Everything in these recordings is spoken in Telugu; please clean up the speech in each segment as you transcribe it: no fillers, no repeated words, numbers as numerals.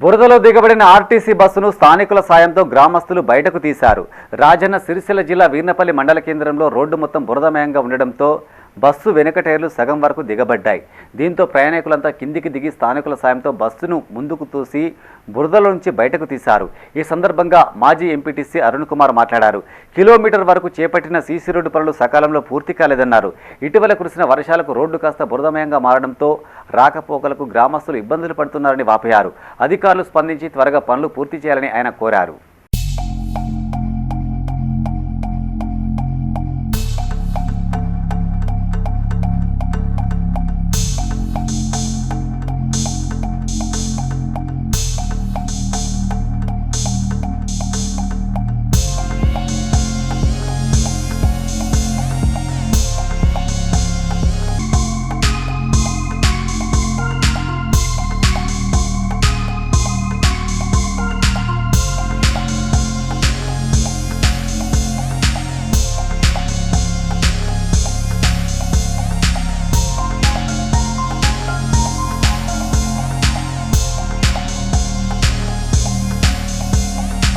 బురదలో దిగబడిన ఆర్టీసీ బస్సును స్థానికుల సాయంతో గ్రామస్తులు బయటకు తీశారు. రాజన్న సిరిసిల్ల జిల్లా వీర్నపల్లి మండల కేంద్రంలో రోడ్డు మొత్తం బురదమయంగా ఉండడంతో బస్సు వెనుక టైర్లు సగం వరకు దిగబడ్డాయి. దీంతో ప్రయాణికులంతా కిందికి దిగి స్థానికుల సాయంతో బస్సును ముందుకు తోసి బురదలో నుంచి బయటకు తీశారు. ఈ సందర్భంగా మాజీ ఎంపీటీసీ అరుణ్ కుమార్ మాట్లాడారు. కిలోమీటర్ వరకు చేపట్టిన సీసీ రోడ్డు పనులు సకాలంలో పూర్తి కాలేదన్నారు. ఇటీవల కురిసిన వర్షాలకు రోడ్డు కాస్త బురదమయంగా మారడంతో రాకపోకలకు గ్రామస్తులు ఇబ్బందులు పడుతున్నారని వాపోయారు. అధికారులు స్పందించి త్వరగా పనులు పూర్తి చేయాలని ఆయన కోరారు.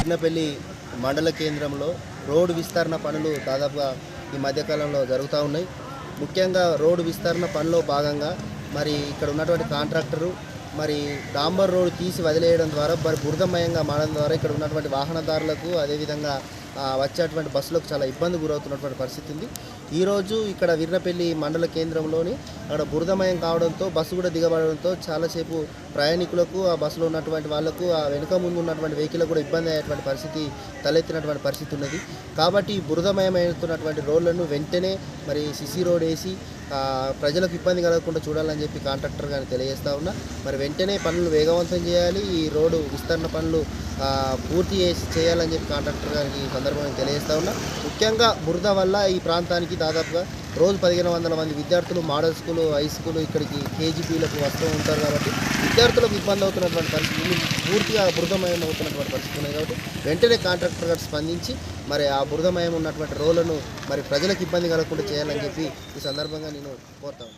వీర్నపల్లి మండల కేంద్రంలో రోడ్డు విస్తరణ పనులు దాదాపుగా ఈ మధ్యకాలంలో జరుగుతూ ఉన్నాయి. ముఖ్యంగా రోడ్డు విస్తరణ పనిలో భాగంగా మరి ఇక్కడ ఉన్నటువంటి కాంట్రాక్టరు మరి డాంబర్ రోడ్డు తీసి వదిలేయడం ద్వారా మరి బురదమయంగా మారడం ద్వారా ఇక్కడ ఉన్నటువంటి వాహనదారులకు అదేవిధంగా వచ్చేటువంటి బస్సులకు చాలా ఇబ్బంది గురవుతున్నటువంటి పరిస్థితి ఉంది. ఈరోజు ఇక్కడ వీర్నపల్లి మండల కేంద్రంలోని అక్కడ బురదమయం కావడంతో బస్సు కూడా దిగబడడంతో చాలాసేపు ప్రయాణికులకు ఆ బస్సులో ఉన్నటువంటి వాళ్లకు ఆ వెనుక ముందు ఉన్నటువంటి వెహికల్ కూడా ఇబ్బంది అయ్యేటువంటి పరిస్థితి తలెత్తినటువంటి పరిస్థితి ఉన్నది. కాబట్టి బురదమయమవుతున్నటువంటి రోడ్లను వెంటనే మరి సిసి రోడ్ వేసి ప్రజలకు ఇబ్బంది కలగకుండా చూడాలని చెప్పి కాంట్రాక్టర్ గారిని తెలియజేస్తూ ఉన్నా. మరి వెంటనే పనులు వేగవంతం చేయాలి, ఈ రోడ్డు విస్తరణ పనులు పూర్తి చేయాలని చెప్పి కాంట్రాక్టర్ గారికి ఈ సందర్భంగా తెలియజేస్తూ ఉన్నా. ముఖ్యంగా బురద వల్ల ఈ ప్రాంతానికి దాదాపుగా రోజు 1500 మంది విద్యార్థులు మోడల్ స్కూలు, హై స్కూలు ఇక్కడికి కేజీపీలకు వస్తూ ఉంటారు. కాబట్టి విద్యార్థులకు ఇబ్బంది అవుతున్నటువంటి పరిస్థితి, పూర్తిగా బురదమయం అవుతున్నటువంటి పరిస్థితి ఉన్నాయి. కాబట్టి వెంటనే కాంట్రాక్టర్ గారు స్పందించి మరి ఆ బురదమయం ఉన్నటువంటి రోడ్లను మరి ప్రజలకు ఇబ్బంది కలగకుండా చేయాలని చెప్పి ఈ సందర్భంగా నేను కోరుతాను.